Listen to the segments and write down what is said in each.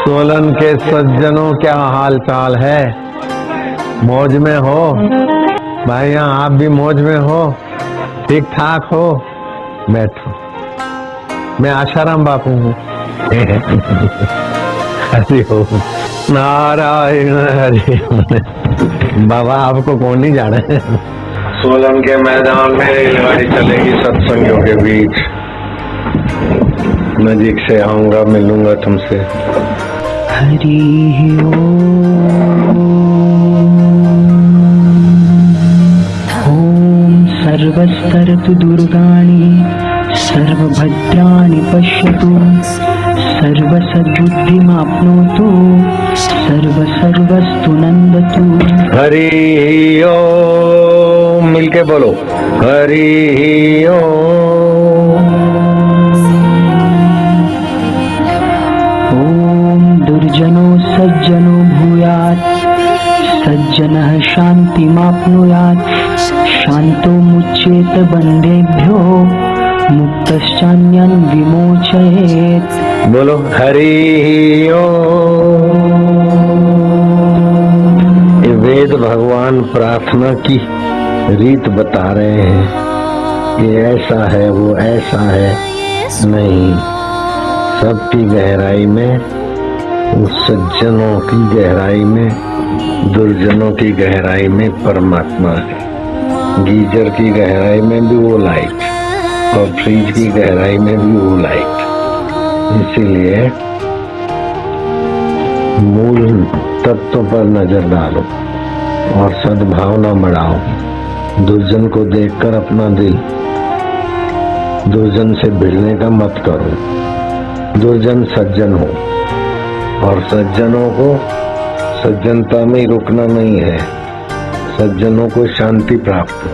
सोलन के सज्जनों क्या हाल चाल है? मौज में हो भाई? यहाँ आप भी मौज में हो? ठीक ठाक हो? बैठो। मैं आशाराम बापू हूँ। हरि हो नारायण हरि। बाबा आपको कौन नहीं जाने? सोलन के मैदान में रेलगाड़ी चलेगी सत्संगियों के बीच। नजीक से आऊंगा, मिलूंगा तुमसे। हरि ओम सर्वस्तरतु दुर्गाणि सर्वभद्राणि पश्यतु सर्वसद्बुद्धिमाप्नोतु सर्वस्तु नंदतु। हरि ओम मिलके बोलो हरि ओम। ओम दुर्जनो सज्जनो भूयात् सज्जनः शान्तिमाप्नुयात् शान्तो मुच्येत बन्धेभ्यो मुक्तश्चान्यं विमोचयेत्। बोलो हरि ओम। ये वेद भगवान प्रार्थना की रीत बता रहे हैं। ये ऐसा है, वो ऐसा है नहीं। सबकी गहराई में, उस सज्जनों की गहराई में, दुर्जनों की गहराई में परमात्मा है। गीजर की गहराई में भी वो लाइट और फ्रिज की गहराई में भी वो लाइट। इसीलिए मूल तत्व पर नजर डालो और सद्भावना बढ़ाओ। दुर्जन को देखकर अपना दिल दुर्जन से भिड़ने का मत करो। दुर्जन सज्जन हो और सज्जनों को सज्जनता में रुकना नहीं है। सज्जनों को शांति प्राप्त हो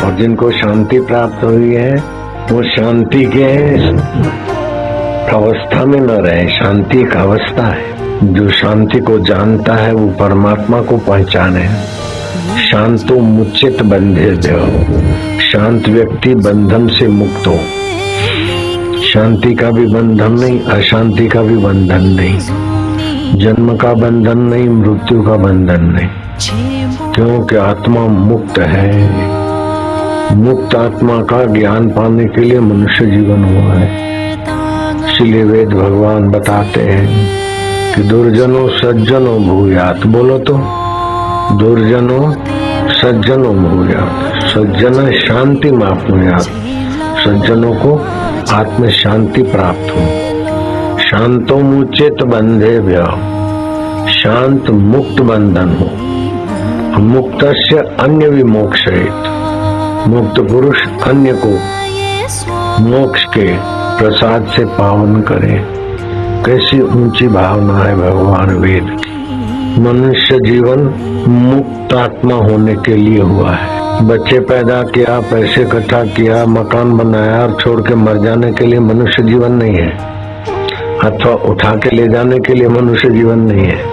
और जिनको शांति प्राप्त हुई है वो शांति के अवस्था में न रहे। शांति एक अवस्था है। जो शांति को जानता है वो परमात्मा को पहचाने। शांतो मुच्चित बंधे देव। शांत व्यक्ति बंधन से मुक्त हो। शांति का भी बंधन नहीं, अशांति का भी बंधन नहीं, जन्म का बंधन नहीं, मृत्यु का बंधन नहीं, क्योंकि आत्मा मुक्त है। मुक्त आत्मा का ज्ञान पाने के लिए मनुष्य जीवन हुआ है। इसलिए वेद भगवान बताते हैं कि दुर्जनों सज्जनों भूयात। बोलो तो दुर्जनों सज्जनों भूयात। सज्जन शांति माप्नुयात। सज्जनों को आत्म शांति प्राप्त हो। शांतो मुचित बंधे व्य। शांत मुक्त बंधन हो। मुक्तस्य अन्य विमोक्षयेत्। मुक्त पुरुष अन्य को मोक्ष के प्रसाद से पावन करे। कैसी ऊंची भावना है भगवान वेद की। मनुष्य जीवन मुक्त आत्मा होने के लिए हुआ है। बच्चे पैदा किया, पैसे इकट्ठा किया, मकान बनाया और छोड़ के मर जाने के लिए मनुष्य जीवन नहीं है। अथवा उठा के ले जाने के लिए मनुष्य जीवन नहीं है।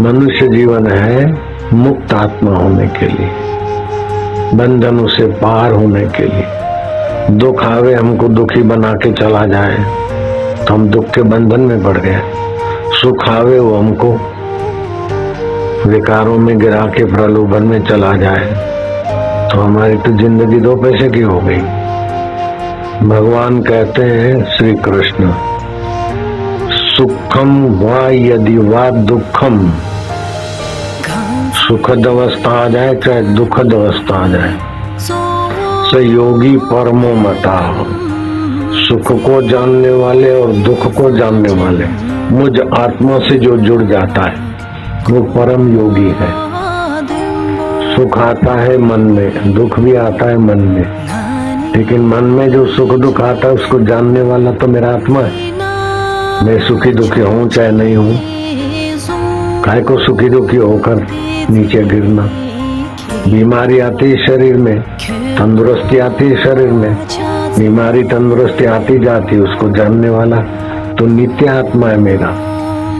मनुष्य जीवन है मुक्त आत्मा होने के लिए, बंधनों से पार होने के लिए। दुख आवे हमको दुखी बना के चला जाए तो हम दुख के बंधन में पड़ गए। सुख आवे वो हमको विकारों में गिरा के प्रलोभन में चला जाए तो हमारी तो जिंदगी दो पैसे की हो गई। भगवान कहते हैं श्री कृष्ण, सुखम वा यदि वा दुखम। सुखद अवस्था आ जाए चाहे दुखद अवस्था आ जाए, स योगी परमो मता। सुख को जानने वाले और दुख को जानने वाले, मुझ आत्मा से जो जुड़ जाता है वो परम योगी है। सुख आता है मन में, दुख भी आता है मन में, लेकिन मन में जो सुख दुख आता है उसको जानने वाला तो मेरा आत्मा है। मैं सुखी दुखी हूँ चाहे नहीं हूँ, काहे को सुखी दुखी होकर नीचे गिरना। बीमारी आती है शरीर में, तंदुरुस्ती आती है शरीर में, बीमारी तंदुरुस्ती आती जाती, उसको जानने वाला तो नित्य आत्मा है मेरा।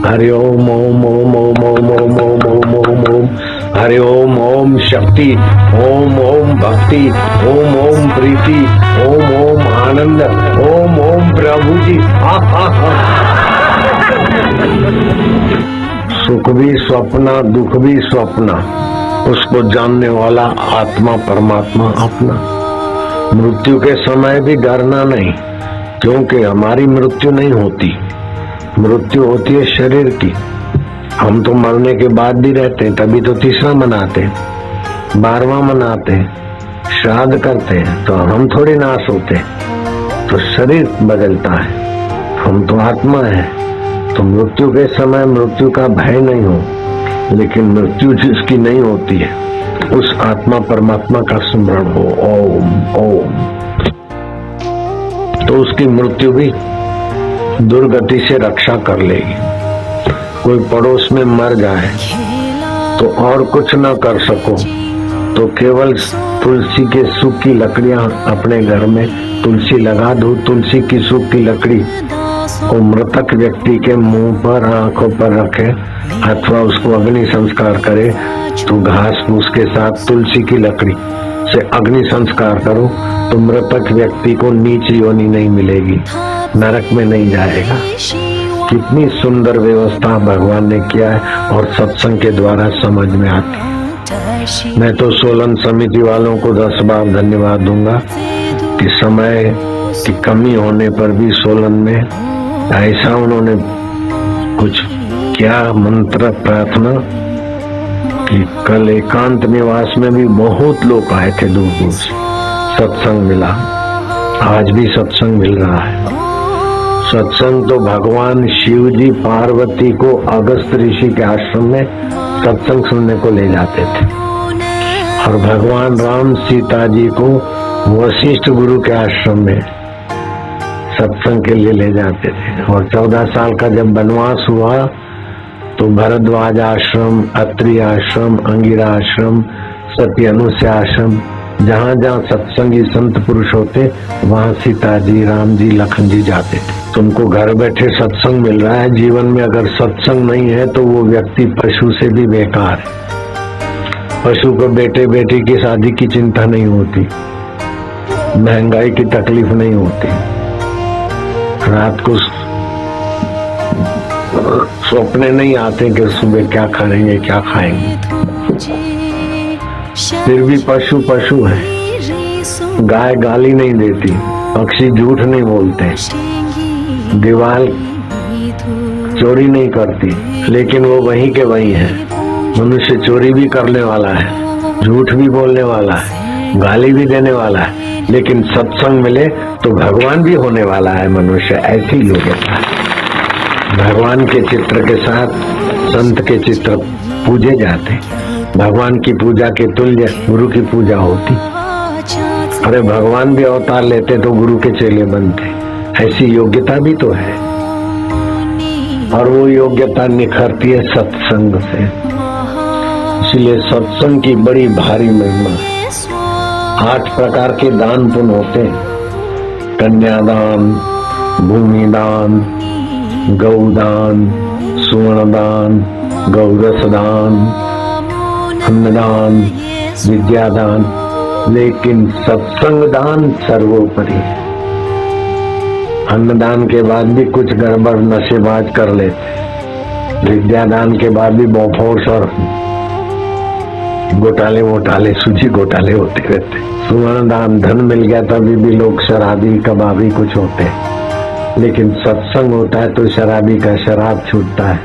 हरि ओम ओम ओम ओम ओम ओम ओम ओम ओम ओम हरि ओम ओम शक्ति, ओम ओम भक्ति, ओम ओम प्रीति, ओम ओम आनंद, ओम ओम प्रभु जी। सुख भी स्वप्न, दुख भी स्वप्न, उसको जानने वाला आत्मा परमात्मा अपना। मृत्यु के समय भी डरना नहीं, क्योंकि हमारी मृत्यु नहीं होती, मृत्यु होती है शरीर की। हम तो मरने के बाद भी रहते हैं, तभी तो तीसरा मनाते हैं, 12वां मनाते हैं, श्राद्ध करते हैं, तो हम थोड़ी नाश होते, तो शरीर बदलता है, हम तो आत्मा है। तो मृत्यु के समय मृत्यु का भय नहीं हो, लेकिन मृत्यु जिसकी नहीं होती है उस आत्मा परमात्मा का स्मरण हो, ओम ओम, तो उसकी मृत्यु भी दुर्गति से रक्षा कर लेगी। कोई पड़ोस में मर जाए तो और कुछ न कर सको तो केवल तुलसी के सूखी लकड़ियां अपने घर में तुलसी लगा दो। तुलसी की सूखी लकड़ी को मृतक व्यक्ति के मुंह पर, आंखों पर रखे अथवा उसको अग्नि संस्कार करे, तो घास फूस के साथ तुलसी की लकड़ी से अग्नि संस्कार करो तो मृतक व्यक्ति को नीच योनि नहीं मिलेगी, नरक में नहीं जाएगा। कितनी सुंदर व्यवस्था भगवान ने किया है और सत्संग के द्वारा समझ में आती है। मैं तो सोलन समिति वालों को 10 बार धन्यवाद दूंगा कि समय की कमी होने पर भी सोलन में ऐसा उन्होंने कुछ किया मंत्र प्रार्थना कि कल एकांत निवास में भी बहुत लोग आए थे दूर दूर से, सत्संग मिला। आज भी सत्संग मिल रहा है। सत्संग तो भगवान शिव जी पार्वती को अगस्त ऋषि के आश्रम में सत्संग सुनने को ले जाते थे और भगवान राम सीता जी को वशिष्ठ गुरु के आश्रम में सत्संग के लिए ले जाते थे। और 14 साल का जब वनवास हुआ तो भरद्वाज आश्रम, अत्रि आश्रम, अंगिरा आश्रम, सती अनुसया आश्रम, जहाँ जहाँ सत्संगी संत पुरुष होते वहाँ सीता जी, राम जी, लखन जी जाते थे। तुमको घर बैठे सत्संग मिल रहा है। जीवन में अगर सत्संग नहीं है तो वो व्यक्ति पशु से भी बेकार है। पशु को बेटे बेटी की शादी की चिंता नहीं होती, महंगाई की तकलीफ नहीं होती, रात को सपने नहीं आते कि सुबह क्या करेंगे क्या खाएंगे। फिर भी पशु पशु है। गाय गाली नहीं देती, पक्षी झूठ नहीं बोलते, दीवार चोरी नहीं करती, लेकिन वो वहीं के वहीं है। मनुष्य चोरी भी करने वाला है, झूठ भी बोलने वाला है, गाली भी देने वाला है, लेकिन सत्संग मिले तो भगवान भी होने वाला है मनुष्य। ऐसी योग्यता है। भगवान के चित्र के साथ संत के चित्र पूजे जाते। भगवान की पूजा के तुल्य गुरु की पूजा होती। अरे भगवान भी अवतार लेते तो गुरु के चेले बनते। ऐसी योग्यता भी तो है और वो योग्यता निखरती है सत्संग से। इसलिए सत्संग की बड़ी भारी महिमा। 8 प्रकार के दान पुण्य होते हैं। कन्यादान, भूमिदान, गौदान, सुवर्णदान, गौरसदान, अन्नदान, विद्यादान, लेकिन सत्संग दान सर्वोपरि। अन्नदान के बाद भी कुछ गड़बड़ नशेबाज कर लेते, विद्यादान के बाद भी बौफोर्स और घोटाले वोटाले, सूजी घोटाले होते रहते। सुवर्ण दान, धन मिल गया तभी भी लोग शराबी कबाबी कुछ होते हैं, लेकिन सत्संग होता है तो शराबी का शराब छूटता है,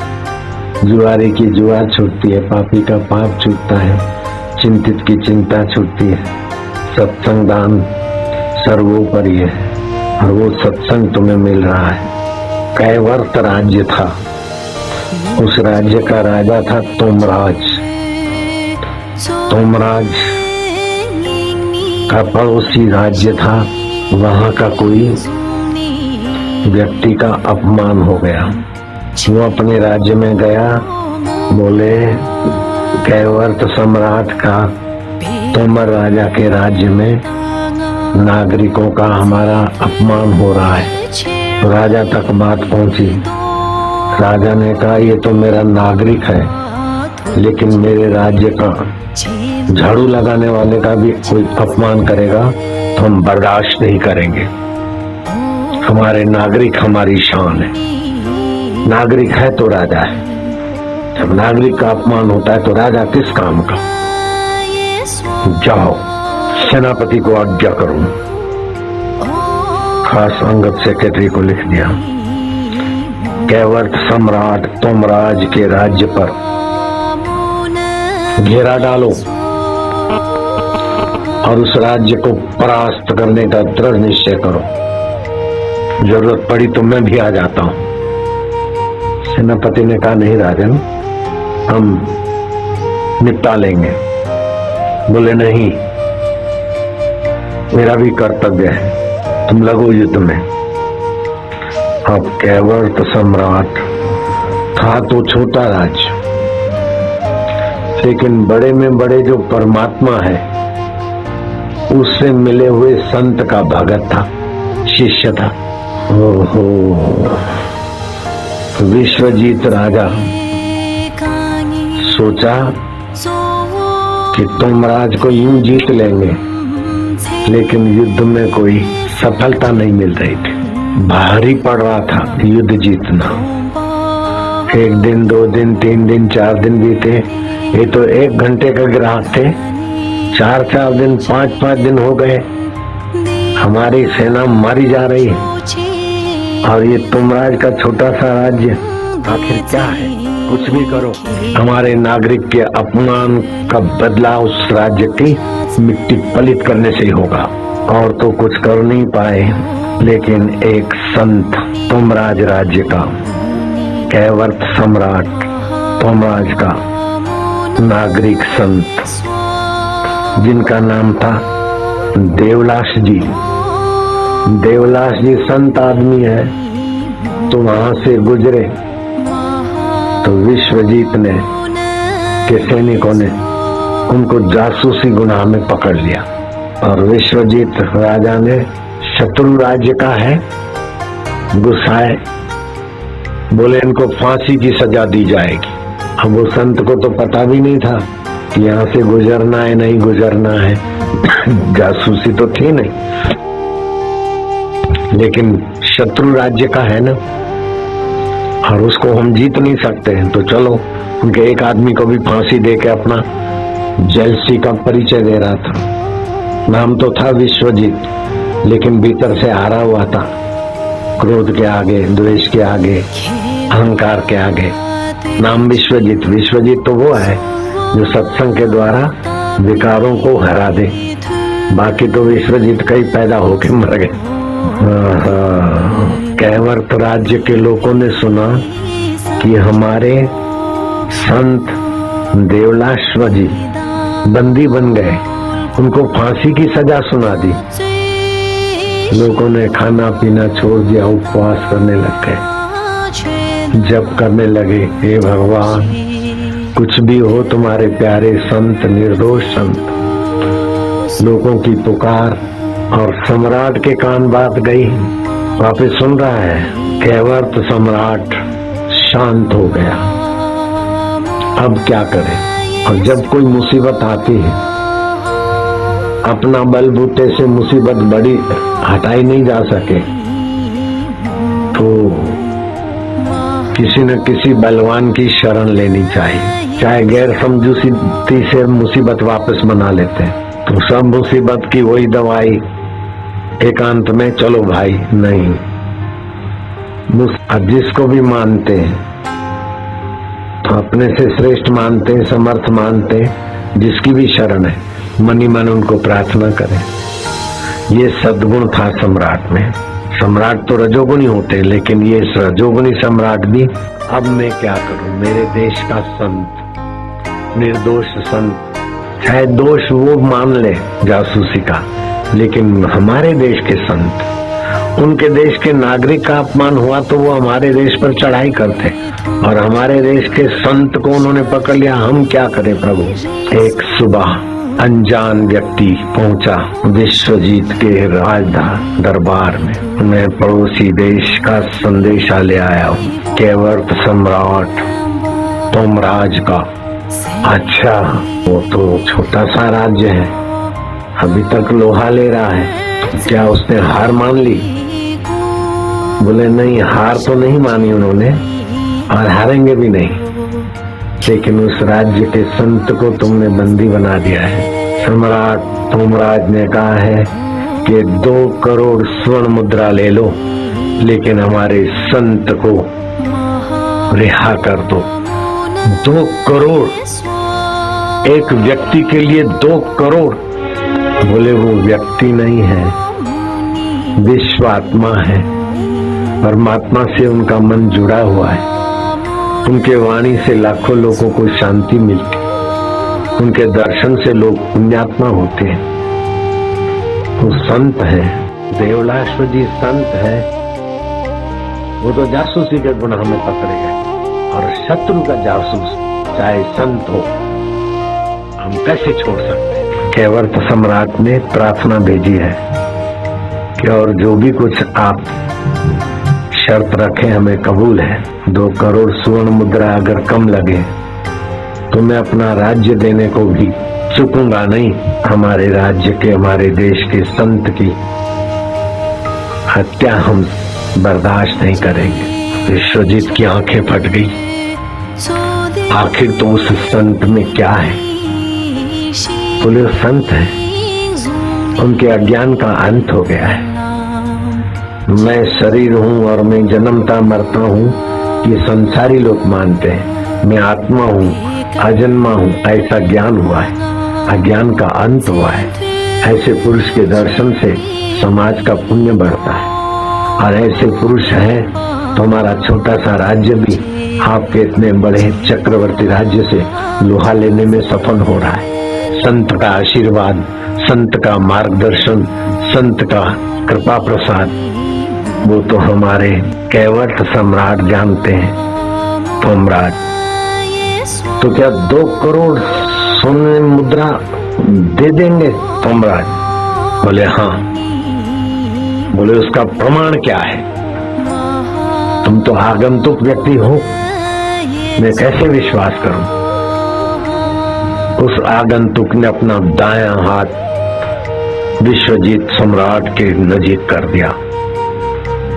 जुआरी की जुआ छूटती है, पापी का पाप छूटता है, चिंतित की चिंता छूटती है। सत्संग दान सर्वोपरि है और वो सत्संग तुम्हें मिल रहा है। कैवर्त राज्य था, उस राज्य का राजा था तोमराज। तोमराज का पड़ोसी राज्य था, वहां का कोई व्यक्ति का अपमान हो गया। वो अपने राज्य में गया, बोले कैवर्त सम्राट का तोमर राजा के राज्य में नागरिकों का हमारा अपमान हो रहा है। तो राजा तक बात पहुंची। राजा ने कहा ये तो मेरा नागरिक है, लेकिन मेरे राज्य का झाड़ू लगाने वाले का भी कोई अपमान करेगा तो हम बर्दाश्त नहीं करेंगे। हमारे नागरिक हमारी शान है। नागरिक है तो राजा है। जब नागरिक का अपमान होता है तो राजा किस काम का। जाओ सेनापति को आज्ञा करो। खास अंगद सेक्रेटरी को लिख दिया, कैवर्त सम्राट तोमराज के राज्य पर घेरा डालो और उस राज्य को परास्त करने का दृढ़ निश्चय करो। जरूरत पड़ी तो मैं भी आ जाता हूं। सेनापति ने कहा नहीं राजन, हम निपटा लेंगे। बोले नहीं, मेरा भी कर्तव्य है, तुम लगो युद्ध में। अब कैवर्त सम्राट था तो छोटा राज्य, लेकिन बड़े में बड़े जो परमात्मा है उससे मिले हुए संत का भगत था, शिष्य था। ओहो, विश्वजीत राजा सोचा कि तोमराज को यूं जीत लेंगे, लेकिन युद्ध में कोई सफलता नहीं मिल रही थी। भारी पड़ रहा था युद्ध जीतना। 1 दिन 2 दिन 3 दिन 4 दिन बीते। ये तो 1 घंटे का ग्राहक थे। 4 दिन 5 दिन हो गए। हमारी सेना मारी जा रही है और ये तुमराज का छोटा सा राज्य आखिर क्या है। कुछ भी करो, हमारे नागरिक के अपमान का बदला उस राज्य की मिट्टी पलित करने से ही होगा। और तो कुछ कर नहीं पाए, लेकिन एक संत तुमराज राज्य का, कैवर्त सम्राट तुमराज का नागरिक संत, जिनका नाम था देवलास जी। देवलास जी संत आदमी है, तो वहां से गुजरे तो विश्वजीत ने के सैनिकों ने उनको जासूसी गुनाह में पकड़ लिया और विश्वजीत राजा ने शत्रु राज्य का है गुस्साए, बोले इनको फांसी की सजा दी जाएगी। अब वो संत को तो पता भी नहीं था कि यहाँ से गुजरना है नहीं गुजरना है। जासूसी तो थी नहीं, लेकिन शत्रु राज्य का है ना, और उसको हम जीत नहीं सकते हैं। तो चलो, उनके एक आदमी को भी फांसी दे के अपना जेलसी का परिचय दे रहा था। नाम तो था विश्वजीत, लेकिन भीतर से हारा हुआ था, क्रोध के आगे, द्वेष के आगे, अहंकार के आगे। नाम विश्वजीत। विश्वजीत तो वो है जो सत्संग के द्वारा विकारों को हरा दे। बाकी तो विश्वजीत कई पैदा होके मर गए। कैवर्त राज्य के लोगों ने सुना कि हमारे संत देवलाश्व जी बंदी बन गए, उनको फांसी की सजा सुना दी। लोगों ने खाना पीना छोड़ दिया, उपवास करने लग गए, जप करने लगे, हे भगवान कुछ भी हो तुम्हारे प्यारे संत, निर्दोष संत। लोगों की पुकार और सम्राट के कान बात गई, वापिस सुन रहा है। कैवर्त सम्राट शांत हो गया। अब क्या करे। और जब कोई मुसीबत आती है, अपना बलबूते से मुसीबत बड़ी हटाई नहीं जा सके, तो किसी न किसी बलवान की शरण लेनी चाहिए। चाहे गैर समझूती से मुसीबत वापस बना लेते हैं, तो सब मुसीबत की वही दवाई एकांत में, चलो भाई नहीं। जिसको भी मानते हैं तो अपने से श्रेष्ठ मानते हैं, समर्थ मानते हैं, जिसकी भी शरण है, मनी मन उनको प्रार्थना करें। ये सद्गुण था सम्राट में। सम्राट तो रजोगुणी होते, लेकिन ये रजोगुणी सम्राट भी, अब मैं क्या करूं, मेरे देश का संत, निर्दोष संत, चाहे दोष वो मान ले जासूसी का, लेकिन हमारे देश के संत, उनके देश के नागरिक का अपमान हुआ तो वो हमारे देश पर चढ़ाई करते, और हमारे देश के संत को उन्होंने पकड़ लिया। हम क्या करें प्रभु। एक सुबह अनजान व्यक्ति पहुंचा विश्वजीत के राज दरबार में। मैं पड़ोसी देश का संदेशा ले आया हूँ, केवर्त सम्राट तोमराज का। अच्छा, वो तो छोटा सा राज्य है, अभी तक लोहा ले रहा है, तो क्या उसने हार मान ली? बोले नहीं, हार तो नहीं मानी उन्होंने और हारेंगे भी नहीं, लेकिन उस राज्य के संत को तुमने बंदी बना दिया है। सम्राट तोमराज ने कहा है कि 2 करोड़ स्वर्ण मुद्रा ले लो, लेकिन हमारे संत को रिहा कर दो। 2 करोड़, एक व्यक्ति के लिए 2 करोड़। बोले वो व्यक्ति नहीं है, विश्वात्मा है, परमात्मा से उनका मन जुड़ा हुआ है। उनके वाणी से लाखों लोगों को शांति मिलती, उनके दर्शन से लोग पुण्यात्मा होते हैं। वो संत है, देवलाश्व जी संत है। वो तो जासूसी के गुनाह में पकड़े गए, और शत्रु का जासूस चाहे संत हो, हम कैसे छोड़ सकते हैं? केवर्त सम्राट ने प्रार्थना भेजी है कि और जो भी कुछ आप शर्त रखें हमें कबूल है। 2 करोड़ स्वर्ण मुद्रा अगर कम लगे तो मैं अपना राज्य देने को भी चूकूंगा नहीं। हमारे राज्य के, हमारे देश के संत की हत्या हम बर्दाश्त नहीं करेंगे। विश्वजीत की आंखें फट गई। आखिर तो उस संत में क्या है? बोले संत है, उनके अज्ञान का अंत हो गया है। मैं शरीर हूँ और मैं जन्मता मरता हूँ, ये संसारी लोग मानते हैं। मैं आत्मा हूँ, अजन्मा हूँ, ऐसा ज्ञान हुआ है, अज्ञान का अंत हुआ है। ऐसे पुरुष के दर्शन से समाज का पुण्य बढ़ता है, और ऐसे पुरुष हैं तो हमारा छोटा सा राज्य भी आपके इतने बड़े चक्रवर्ती राज्य से लोहा लेने में सफल हो रहा है। संत का आशीर्वाद, संत का मार्गदर्शन, संत का कृपा प्रसाद, वो तो हमारे केवर्त सम्राट जानते हैं। तोमराज तो क्या 2 करोड़ सोने मुद्रा दे देंगे? तोमराज बोले हाँ। बोले उसका प्रमाण क्या है? तुम तो आगंतुक व्यक्ति हो, मैं कैसे विश्वास करूं? उस आगंतुक ने अपना दायां हाथ विश्वजीत सम्राट के नजीक कर दिया।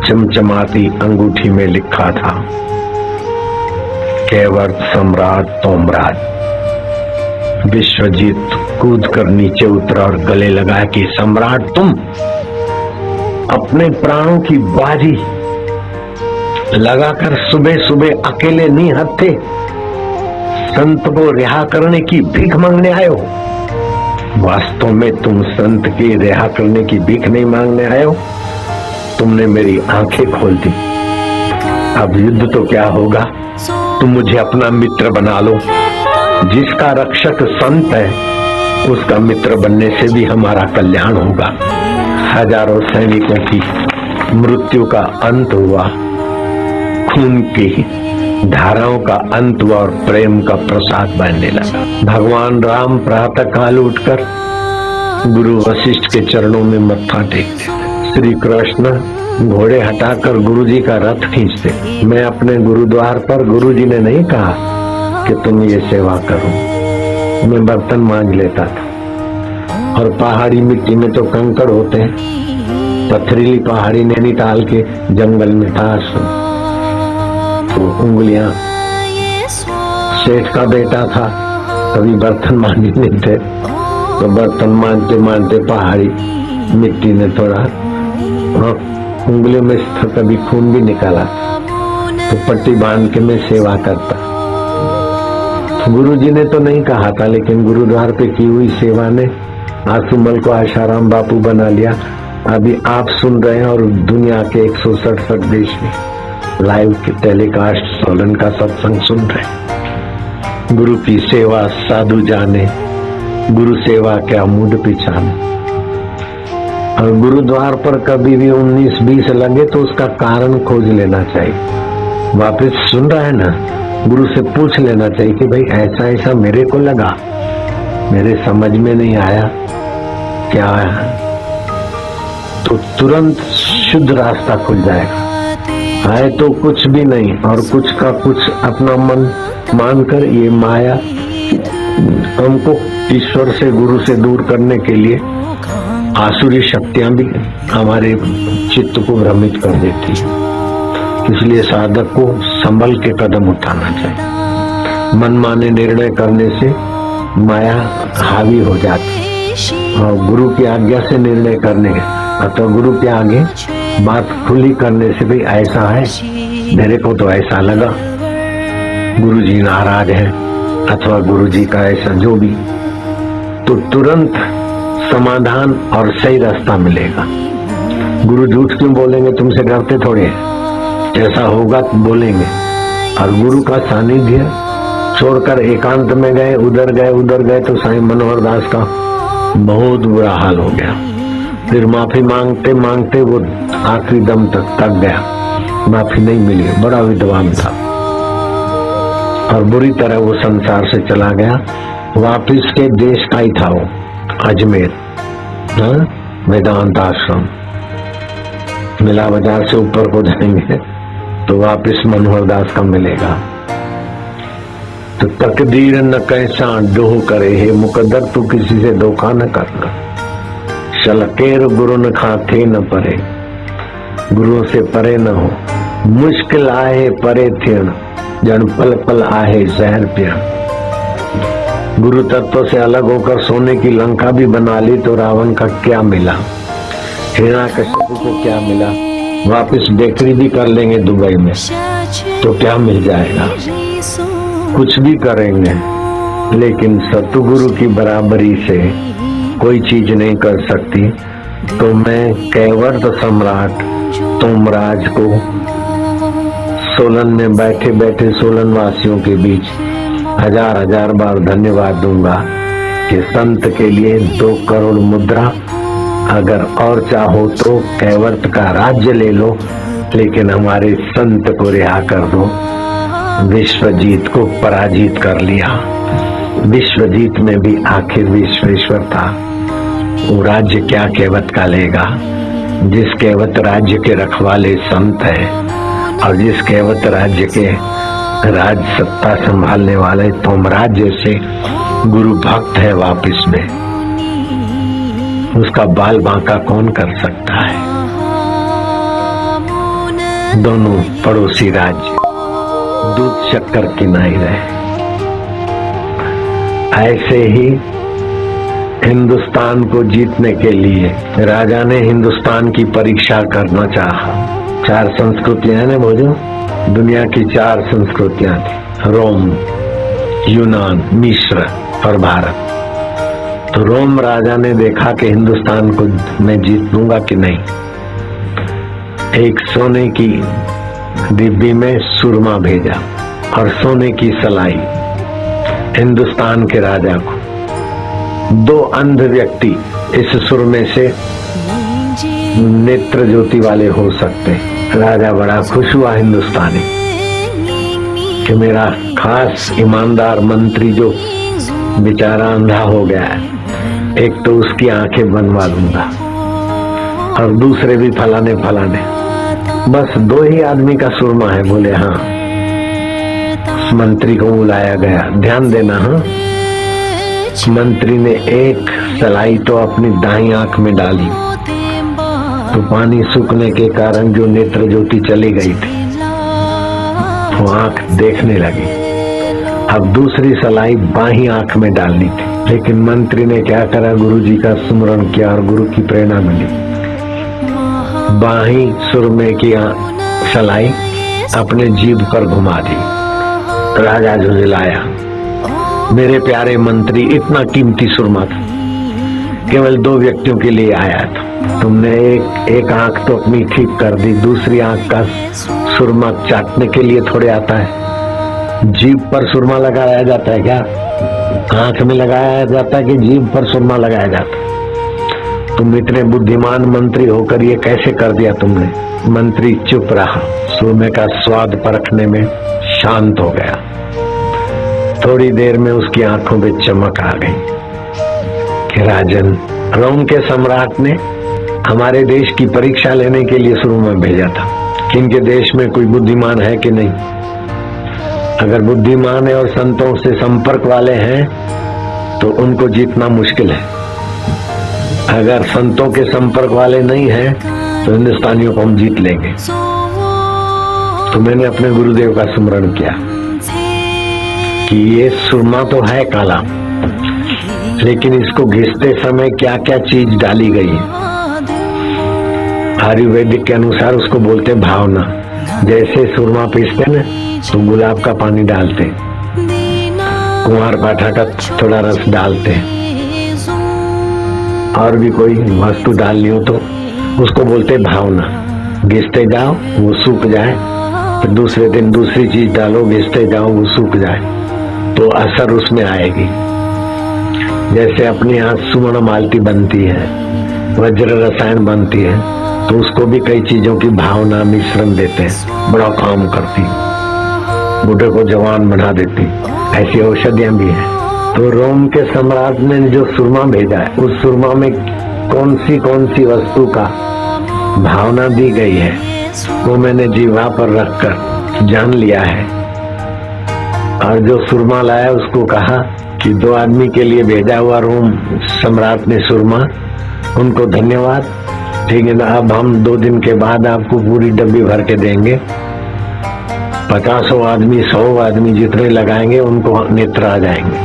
चमचमाती अंगूठी में लिखा था केवर्त सम्राट तोमराज। विश्वजीत कूद कर नीचे उतरा और गले लगा कि सम्राट तुम अपने प्राणों की बाजी लगाकर सुबह सुबह अकेले नहीं हत्थे संत को रिहा करने की भीख मांगने आए हो। वास्तव में तुम संत की रिहा करने की भीख नहीं मांगने आए हो, तुमने मेरी आंखें खोल दी। अब युद्ध तो क्या होगा, तुम मुझे अपना मित्र बना लो। जिसका रक्षक संत है उसका मित्र बनने से भी हमारा कल्याण होगा। हजारों सैनिकों की मृत्यु का अंत हुआ, खून की धाराओं का अंत हुआ और प्रेम का प्रसाद बहने लगा। भगवान राम प्रातः काल उठकर गुरु वशिष्ठ के चरणों में मत्था टेकते थे। श्री कृष्ण घोड़े हटाकर गुरुजी का रथ खींचते। मैं अपने गुरुद्वार पर गुरुजी ने नहीं कहा कि तुम ये सेवा करो, मैं बर्तन मांज लेता था। और पहाड़ी मिट्टी में तो कंकड़ होते हैं, पथरीली पहाड़ी नैनीताल के जंगल में था। तो उंगलियां, सेठ का बेटा था, कभी बर्तन मांझे नहीं थे, तो बर्तन मांझते मांझते पहाड़ी मिट्टी ने थोड़ा उंगलियों में कभी खून भी निकाला, तो पट्टी बांध के मैं सेवा करता। तो गुरुजी ने तो नहीं कहा था, लेकिन गुरुद्वार पे की हुई सेवा ने आसुमल को आशाराम बापू बना लिया। अभी आप सुन रहे हैं और दुनिया के 167 देश में लाइव के टेलीकास्ट सोलन का सत्संग सुन रहे। गुरु की सेवा साधु जाने, गुरु सेवा क्या मूड पिछाने। और गुरुद्वार पर कभी भी 19-20 लगे तो उसका कारण खोज लेना चाहिए। वापस सुन रहा है ना, गुरु से पूछ लेना चाहिए कि भाई ऐसा ऐसा मेरे को लगा, मेरे समझ में नहीं आया क्या है, तो तुरंत शुद्ध रास्ता खुल जाएगा। है तो कुछ भी नहीं और कुछ का कुछ अपना मन मानकर ये माया हमको ईश्वर से गुरु से दूर करने के लिए आसुरी शक्तियां भी हमारे चित्त को भ्रमित कर देती है। इसलिए साधक को संभल के कदम उठाना चाहिए। मनमाने निर्णय करने से माया हावी हो जाती और गुरु की आज्ञा से निर्णय करने अथवा गुरु के आगे बात खुली करने से भी ऐसा है, मेरे को तो ऐसा लगा, गुरु जी नाराज है अथवा गुरु जी का ऐसा जो भी, तो तुरंत समाधान और सही रास्ता मिलेगा। गुरु झूठ क्यों बोलेंगे, तुमसे डरते थोड़े हैं, जैसा होगा बोलेंगे। और गुरु का सानिध्य छोड़कर एकांत में गए, उधर गए तो साईं मनोहर दास का बहुत बुरा हाल हो गया। फिर माफी मांगते मांगते वो आखिरी दम तक थक गया, माफी नहीं मिली। बड़ा विद्वान था और बुरी तरह वो संसार से चला गया। वापिस के देश का ही था वो, अजमेर, वेदांत आश्रम। मिला बाजार से ऊपर को जाएंगे तो वापिस मनोहर दास का मिलेगा। तो तकदीर न कैसा डोह करे, हे मुकद्दर तू किसी से धोखा न करना। शलकेर गुरु न खाते न परे, गुरु से परे न हो। मुश्किल आए परे थियण, जन पल पल आहे जहर पियण। गुरु तत्व से अलग होकर सोने की लंका भी बना ली तो रावण का क्या मिला, हिरण्यकश्यप को क्या मिला। वापिस बेकरी भी कर लेंगे दुबई में तो क्या मिल जाएगा, कुछ भी करेंगे, लेकिन सतगुरु की बराबरी से कोई चीज नहीं कर सकती। तो मैं कैवर्त सम्राट तोमराज को सोलन में बैठे बैठे सोलन वासियों के बीच हजार हजार बार धन्यवाद दूंगा कि संत के लिए 2 करोड़ मुद्रा, अगर और चाहो तो कैवर्त का राज्य ले लो, लेकिन हमारे संत को रिहा कर दो। विश्वजीत को पराजित कर लिया। विश्वजीत में भी आखिर विश्वेश्वर था। वो राज्य क्या कैवत का लेगा, जिस कैवत राज्य के रखवाले संत है और जिस कैवत राज्य के राज सत्ता संभालने वाले तोमराज जैसे गुरु भक्त है वापिस में, उसका बाल बांका कौन कर सकता है। दोनों पड़ोसी राज्य दूध शक्कर की नहीं रहे। ऐसे ही हिंदुस्तान को जीतने के लिए राजा ने हिंदुस्तान की परीक्षा करना चाहा। 4 संस्कृतियां ने बोलो, दुनिया की 4 संस्कृतियां थी, रोम, यूनान, मिस्र और भारत। तो रोम राजा ने देखा कि हिंदुस्तान को मैं जीत लूंगा कि नहीं। एक सोने की डिब्बी में सुरमा भेजा और सोने की सलाई हिंदुस्तान के राजा को। 2 अंध व्यक्ति इस सुरमे से नेत्र ज्योति वाले हो सकते। राजा बड़ा खुश हुआ हिंदुस्तानी कि मेरा खास ईमानदार मंत्री जो बेचारा अंधा हो गया है, एक तो उसकी आंखें बनवा दूंगा और दूसरे भी फलाने फलाने। बस 2 ही आदमी का सुरमा है। बोले हाँ। उस मंत्री को बुलाया गया, ध्यान देना। हाँ, मंत्री ने एक सलाई तो अपनी दाईं आंख में डाली तो पानी सूखने के कारण जो नेत्र ज्योति चली गई थी वो आंख देखने लगी। अब दूसरी सलाई बाहीं आंख में डालनी थी, लेकिन मंत्री ने क्या करा, गुरु जी का स्मरण किया और गुरु की प्रेरणा मिली। बाहीं सुरमे की सलाई अपने जीभ पर घुमा दी। राजा झुंझलाया, मेरे प्यारे मंत्री, इतना कीमती सुरमा था, केवल 2 व्यक्तियों के लिए आया था। तुमने एक आंख तो अपनी ठीक कर दी, दूसरी आंख का सुरमा चाटने के लिए थोड़े आता है। जीभ पर सुरमा लगाया जाता है क्या? आंख में लगाया जाता है कि जीभ पर सुरमा लगाया जाता है? तुम इतने बुद्धिमान मंत्री होकर ये कैसे कर दिया तुमने? मंत्री चुप रहा, सुरमे का स्वाद परखने में शांत हो गया। थोड़ी देर में उसकी आंखों में चमक आ गई। कि राजन, रोम के सम्राट ने हमारे देश की परीक्षा लेने के लिए शुरू में भेजा था कि इनके देश में कोई बुद्धिमान है कि नहीं। अगर बुद्धिमान है और संतों से संपर्क वाले हैं तो उनको जीतना मुश्किल है। अगर संतों के संपर्क वाले नहीं हैं तो हिंदुस्तानियों को हम जीत लेंगे। तो मैंने अपने गुरुदेव का स्मरण किया कि ये सुरमा तो है काला, लेकिन इसको घिसते समय क्या क्या चीज डाली गई है। आयुर्वेदिक के अनुसार उसको बोलते भावना। जैसे सुरमा पीसते ना तो गुलाब का पानी डालते, कुंवार पाठा का थोड़ा रस डालते, और भी कोई वस्तु डालनी हो तो उसको बोलते भावना। घिसते जाओ वो सूख जाए, फिर दूसरे दिन दूसरी चीज डालो, घिसते जाओ वो सूख जाए, तो असर उसमें आएगी। जैसे अपने यहाँ सुवर्ण मालती बनती है, वज्र रसायन बनती है, तो उसको भी कई चीजों की भावना मिश्रण देते हैं, बड़ा काम करती, बूढ़े को जवान बना देती। ऐसी औषधियां भी हैं। तो रोम के सम्राट ने जो सुरमा भेजा है, उस सुरमा में कौन सी वस्तु का भावना दी गई है वो मैंने जीवा पर रखकर जान लिया है। और जो सुरमा लाया उसको कहा कि 2 आदमी के लिए भेजा हुआ रोम सम्राट ने सुरमा, उनको धन्यवाद, ठीक है ना। अब हम 2 दिन के बाद आपको पूरी डब्बी भर के देंगे। 50 आदमी 100 आदमी जितने लगाएंगे उनको नेत्र आ जाएंगे,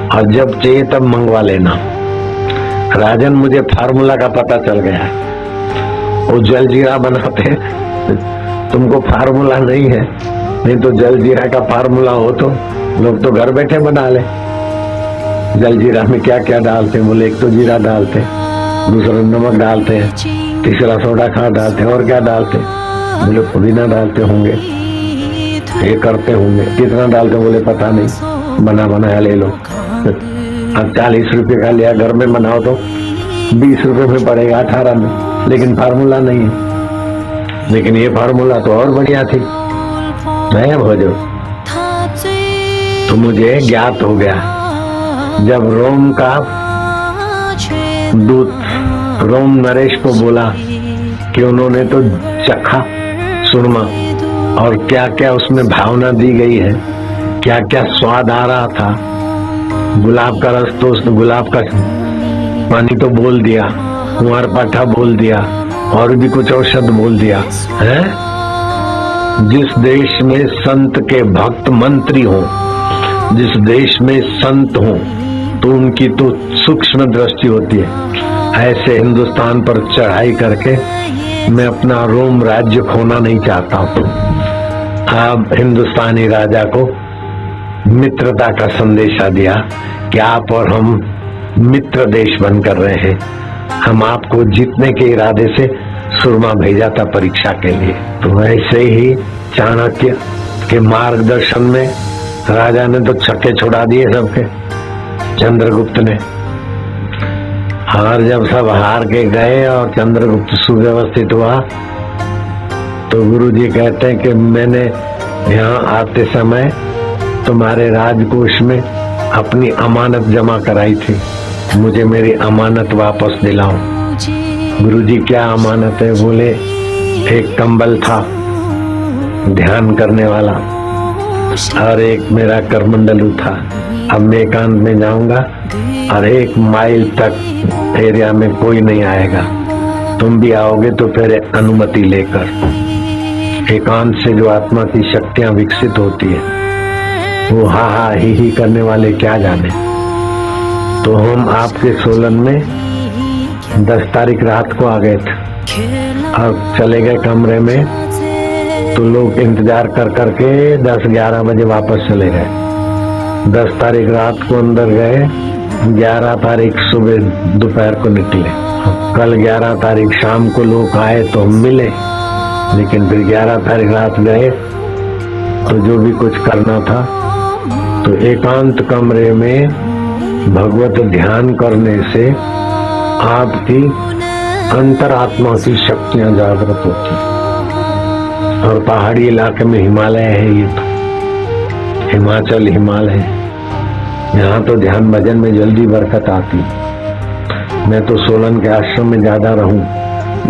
और जब चाहिए तब मंगवा लेना। राजन, मुझे फार्मूला का पता चल गया है। वो जलजीरा बनाते, तुमको फार्मूला नहीं है, नहीं तो जलजीरा का फार्मूला हो तो लोग तो घर बैठे बना ले। जलजीरा में क्या क्या डालते हैं? बोले एक तो जीरा डालते, दूसरा नमक डालते हैं, तीसरा सोडा खाद डालते हैं, और क्या डालते? बोले पुदीना डालते होंगे, ये करते होंगे। कितना डालते? बोले पता नहीं, बना बनाया ले लो। अब 40 रुपए का लिया, घर में बनाओ तो 20 रुपए में पड़ेगा, 18 में, लेकिन फार्मूला नहीं है। लेकिन ये फार्मूला तो और बढ़िया थी। मैं भोजो तो मुझे ज्ञात हो गया जब रोम का दूत रोम नरेश को बोला कि उन्होंने तो चखा सुरमा, और क्या क्या उसमें भावना दी गई है, क्या क्या स्वाद आ रहा था। गुलाब का रस तो उसने, गुलाब का पानी तो बोल दिया, कुंवार पाठा बोल दिया, और भी कुछ और शब्द बोल दिया है। जिस देश में संत के भक्त मंत्री हो, जिस देश में संत हो, तो उनकी तो सूक्ष्म दृष्टि होती है। ऐसे हिंदुस्तान पर चढ़ाई करके मैं अपना रोम राज्य खोना नहीं चाहता हूँ। अब हिंदुस्तानी राजा को मित्रता का संदेशा दिया कि आप और हम मित्र देश बनकर रहे हैं। हम आपको जीतने के इरादे से सुरमा भेजा था परीक्षा के लिए। तो ऐसे ही चाणक्य के मार्गदर्शन में राजा ने तो छक्के छुड़ा दिए सबके, चंद्रगुप्त ने। और जब सब हार के गए और चंद्रगुप्त सुव्यवस्थित हुआ, तो गुरुजी कहते हैं कि मैंने यहाँ आते समय तुम्हारे राजकोष में अपनी अमानत जमा कराई थी, मुझे मेरी अमानत वापस दिलाओ। गुरुजी क्या अमानत है? बोले एक कंबल था ध्यान करने वाला, और एक मेरा करमंडलू था। अब मैं एकांत में जाऊंगा और 1 माइल तक एरिया में कोई नहीं आएगा, तुम भी आओगे तो फिर अनुमति लेकर। एकांत से जो आत्मा की शक्तियां विकसित होती है, वो हा हा ही करने वाले क्या जाने। तो हम आपके सोलन में 10 तारीख रात को आ गए थे और चले गए कमरे में, तो लोग इंतजार कर करके 10-11 बजे वापस चले गए। 10 तारीख रात को अंदर गए, 11 तारीख सुबह दोपहर को निकले। कल 11 तारीख शाम को लोग आए तो हम मिले, लेकिन फिर 11 तारीख रात गए तो जो भी कुछ करना था, तो एकांत कमरे में भगवत ध्यान करने से आपकी अंतरात्मा की शक्तियां जागृत होती। और पहाड़ी इलाके में हिमालय है, ये तो हिमाचल हिमालय, यहाँ तो ध्यान भजन में जल्दी बरकत आती। मैं तो सोलन के आश्रम में ज्यादा रहूं,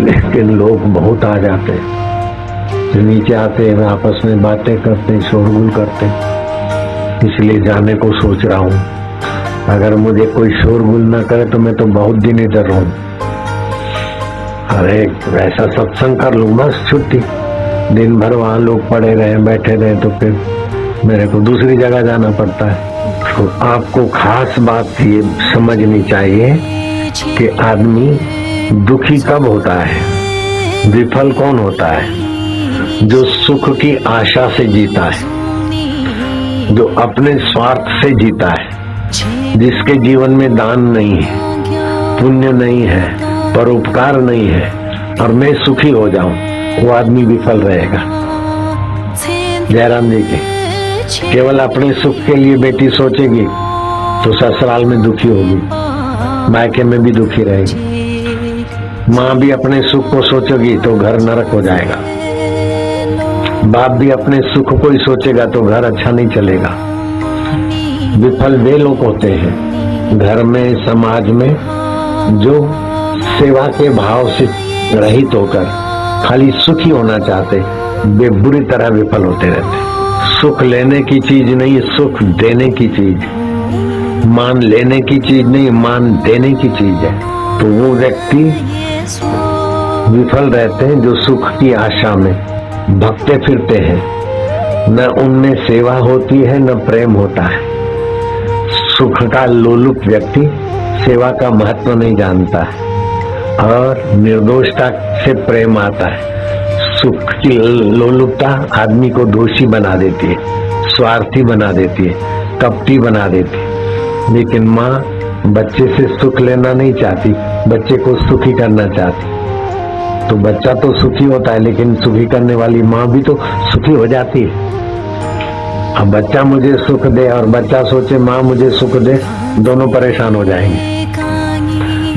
लेकिन लोग बहुत आ जाते हैं, जो नीचे आते हैं आपस में बातें करते, शोरगुल करते, इसलिए जाने को सोच रहा हूँ। अगर मुझे कोई शोरगुल ना करे तो मैं तो बहुत दिन इधर रहूं। अरे वैसा सत्संग कर लूँ बस, छुट्टी, दिन भर वहां लोग पड़े रहे बैठे रहे तो फिर मेरे को दूसरी जगह जाना पड़ता है। तो आपको खास बात ये समझनी चाहिए कि आदमी दुखी कब होता है, विफल कौन होता है? जो सुख की आशा से जीता है, जो अपने स्वार्थ से जीता है, जिसके जीवन में दान नहीं है, पुण्य नहीं है, परोपकार नहीं है, और मैं सुखी हो जाऊं, वो आदमी विफल रहेगा। जयराम जी के केवल अपने सुख के लिए बेटी सोचेगी तो ससुराल में दुखी होगी, मायके में भी दुखी रहेगी। माँ भी अपने सुख को सोचेगी तो घर नरक हो जाएगा। बाप भी अपने सुख को ही सोचेगा तो घर अच्छा नहीं चलेगा। विफल वे लोग होते हैं घर में, समाज में, जो सेवा के भाव से रहित होकर खाली सुखी होना चाहते, वे बुरी तरह विफल होते रहते। सुख लेने की चीज नहीं, सुख देने की चीज। मान लेने की चीज नहीं, मान देने की चीज है। तो वो व्यक्ति विफल रहते हैं जो सुख की आशा में भटकते फिरते हैं। न उनमें सेवा होती है, न प्रेम होता है। सुख का लोलुप व्यक्ति सेवा का महत्व नहीं जानता है, और निर्दोषता से प्रेम आता है। सुख की लोलुपता आदमी को दोषी बना देती है, स्वार्थी बना देती है, कपटी बना देती है। लेकिन माँ बच्चे से सुख लेना नहीं चाहती, बच्चे को सुखी करना चाहती। तो बच्चा तो सुखी होता है, लेकिन सुखी करने वाली माँ भी तो सुखी हो जाती है। अब बच्चा मुझे सुख दे और बच्चा सोचे माँ मुझे सुख दे, दोनों परेशान हो जाएंगे।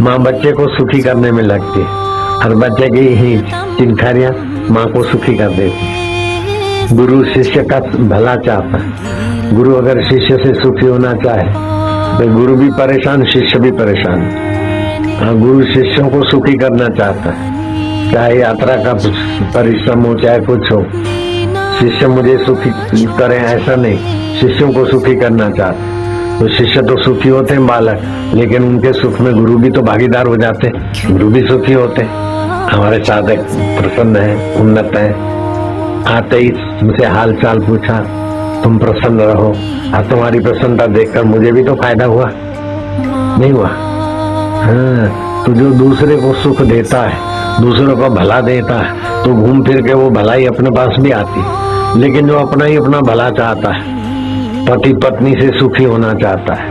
माँ बच्चे को सुखी करने में लगती है, और बच्चे की ही चिंखारियां माँ को सुखी कर देती। गुरु शिष्य का भला चाहता है। गुरु अगर शिष्य से सुखी होना चाहे तो गुरु भी परेशान, शिष्य भी परेशान। गुरु शिष्यों को सुखी करना चाहता है, चाहे यात्रा का परिश्रम हो चाहे कुछ हो। शिष्य मुझे सुखी करें ऐसा नहीं, शिष्यों को सुखी करना चाहते। तो शिष्य तो सुखी होते हैं बालक, लेकिन उनके सुख में गुरु भी तो भागीदार हो जाते, गुरु भी सुखी होते। हमारे साधक प्रसन्न है, उन्नत है। आते ही मुझसे हाल चाल पूछा, तुम प्रसन्न रहो। और तुम्हारी प्रसन्नता देखकर मुझे भी तो फायदा हुआ, नहीं हुआ? हाँ, तो जो दूसरे को सुख देता है, दूसरों को भला देता है, तो घूम फिर के वो भलाई अपने पास भी आती। लेकिन जो अपना ही अपना भला चाहता है, पति पत्नी से सुखी होना चाहता है,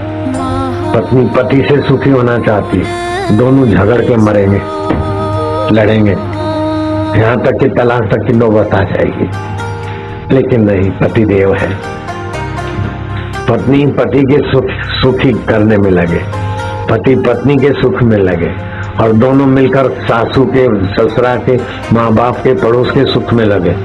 पत्नी पति से सुखी होना चाहती है, दोनों झगड़ के मरेंगे, लड़ेंगे, यहाँ तक कि तलाक तक की नौबत आ जाएगी। लेकिन नहीं, पति देव है। पत्नी पति के सुखी करने में लगे, पति पत्नी के सुख में लगे, और दोनों मिलकर सासू के, ससुरा के, माँ बाप के, पड़ोस के सुख में लगे,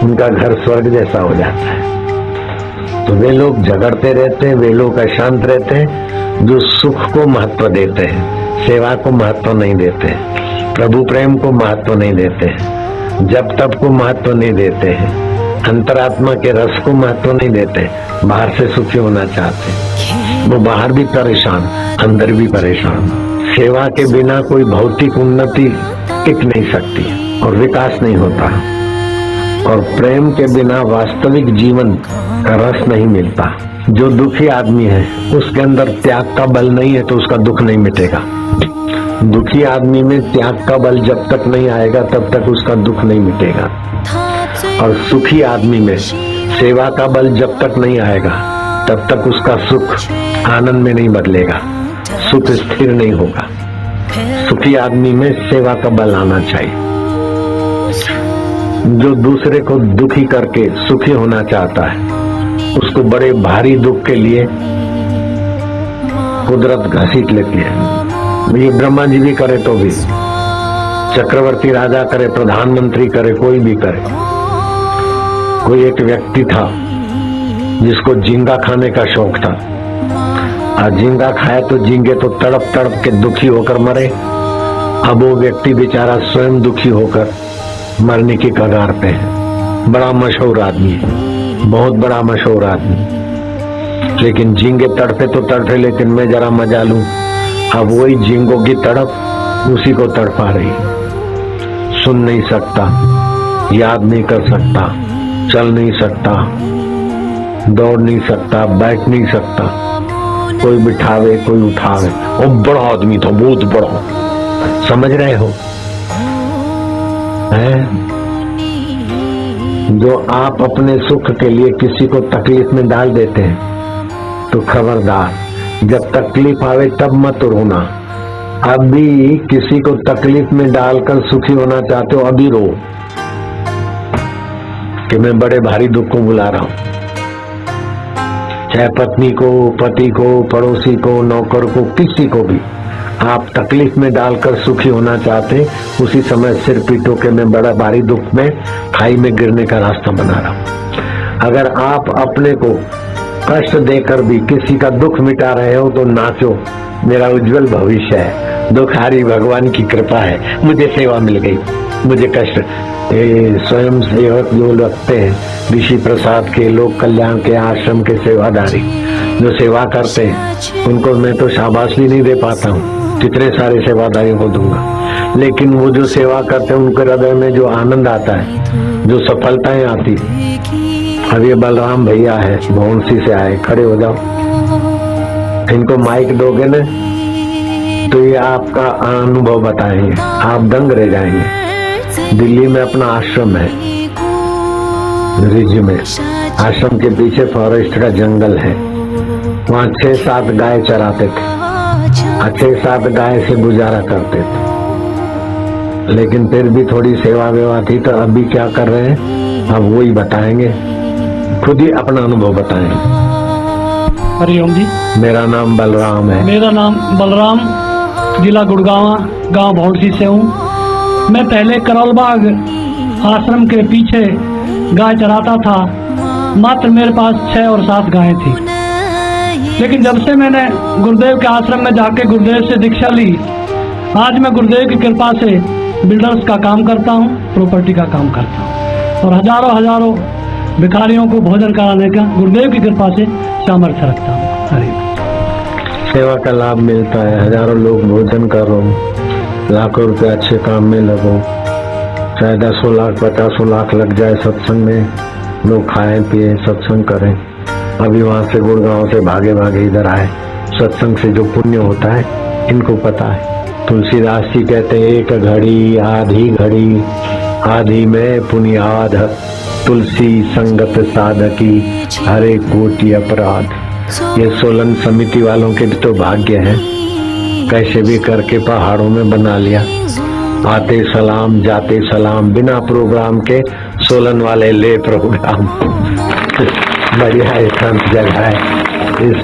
उनका घर स्वर्ग जैसा हो जाता है। तो वे लोग झगड़ते रहते हैं, वे लोग अशांत रहते हैं जो सुख को महत्व देते हैं, सेवा को महत्व नहीं देते हैं, प्रभु प्रेम को महत्व नहीं देते हैं, जप तप को महत्व नहीं देते हैं, अंतरात्मा के रस को महत्व नहीं देते। बाहर से सुखी होना चाहते हैं, वो बाहर भी परेशान, अंदर भी परेशान। सेवा के बिना कोई भौतिक उन्नति टिक नहीं सकती और विकास नहीं होता, और प्रेम के बिना वास्तविक जीवन का रस नहीं मिलता। जो दुखी आदमी है उसके अंदर त्याग का बल नहीं है तो उसका दुख नहीं मिटेगा। दुखी आदमी में त्याग का बल जब तक नहीं आएगा तब तक उसका दुख नहीं मिटेगा, और सुखी आदमी में सेवा का बल जब तक नहीं आएगा तब तक उसका सुख आनंद में नहीं बदलेगा, सुख स्थिर नहीं होगा। सुखी आदमी में सेवा का बल आना चाहिए। जो दूसरे को दुखी करके सुखी होना चाहता है उसको बड़े भारी दुख के लिए कुदरत घसीट लेती है। ये ब्रह्मा जी भी करे तो भी, चक्रवर्ती राजा करे, प्रधानमंत्री करे, कोई भी करे। कोई एक व्यक्ति था जिसको झींगा खाने का शौक था, और झींगा खाए तो झींगे तो तड़प तड़प के दुखी होकर मरे। अब वो व्यक्ति बेचारा स्वयं दुखी होकर मरने की कगार पे है। बड़ा मशहूर आदमी है, बहुत बड़ा मशहूर आदमी, लेकिन झींगे तड़पे तो तड़पे, लेकिन मैं जरा मजा लूं। अब वही झींगों की तड़प उसी को तड़पा रही। सुन नहीं सकता, याद नहीं कर सकता, चल नहीं सकता, दौड़ नहीं सकता, बैठ नहीं सकता, कोई बिठावे कोई उठावे। वो बड़ा आदमी था, बहुत बड़ा, समझ रहे हो? है जो आप अपने सुख के लिए किसी को तकलीफ में डाल देते हैं तो खबरदार, जब तकलीफ आवे तब मत रोना। अभी किसी को तकलीफ में डालकर सुखी होना चाहते हो, अभी रो कि मैं बड़े भारी दुख को बुला रहा हूं। चाहे पत्नी को, पति को, पड़ोसी को, नौकर को, किसी को भी आप तकलीफ में डालकर सुखी होना चाहते, उसी समय सिर पीटो के मैं बड़ा भारी दुख में खाई में गिरने का रास्ता बना रहा हूं। अगर आप अपने को कष्ट देकर भी किसी का दुख मिटा रहे हो तो नाचो, मेरा उज्जवल भविष्य है, दुखारी भगवान की कृपा है, मुझे सेवा मिल गई, मुझे कष्ट। स्वयं सेवक जो लगते हैं, ऋषि प्रसाद के, लोक कल्याण के आश्रम के सेवादारी जो सेवा करते हैं, उनको मैं तो शाबाशी नहीं दे पाता हूँ, कितने सारे सेवादारियों को दूंगा, लेकिन वो जो सेवा करते हैं उनके हृदय में जो आनंद आता है, जो सफलताएं आती। अब ये बलराम भैया है, भौंसी से आए, खड़े हो जाओ, इनको माइक दोगे ना तो ये आपका अनुभव बताएंगे, आप दंग रह जाएंगे। दिल्ली में अपना आश्रम है, रिज में, आश्रम के पीछे फॉरेस्ट का जंगल है, वहाँ 6-7 गाय चराते थे, 6-7 गाय से गुजारा करते थे, लेकिन फिर भी थोड़ी सेवा वेवा थी। तो अभी क्या कर रहे हैं अब वही बताएंगे, खुद ही अपना अनुभव बताएंगे। हरिओम जी। मेरा नाम बलराम है। मेरा नाम बलराम, जिला गुड़गांव, गांव भौंसी से हूँ। मैं पहले करौलबाग आश्रम के पीछे गाय चराता था, मात्र मेरे पास 6 और 7 गायें थी। लेकिन जब से मैंने गुरुदेव के आश्रम में जाके गुरुदेव से दीक्षा ली, आज मैं गुरुदेव की कृपा से बिल्डर्स का काम करता हूँ, प्रॉपर्टी का काम करता हूँ और हजारों भिखारियों को भोजन कराने का गुरुदेव की कृपा से सामर्थ्य रखता हूँ। हरि सेवा का लाभ मिलता है, हजारों लोग भोजन करो, लाखों रुपए अच्छे काम में लगो, चाहे 10 लाख 50 लाख लग जाए सत्संग में, लोग खाएं पिए सत्संग करें। अभी वहां से गुड़गांव से भागे भागे इधर आए, सत्संग से जो पुण्य होता है इनको पता है। तुलसीदास जी कहते हैं, एक घड़ी आधी घड़ी आधी में पुनियाद, तुलसी संगत साधकी हरे कोटि अपराध। ये सोलन समिति वालों के भी तो भाग्य है, कैसे भी करके पहाड़ों में बना लिया, आते सलाम जाते सलाम, बिना प्रोग्राम के सोलन वाले ले प्रोग्राम। बढ़िया एकांत जगह है इस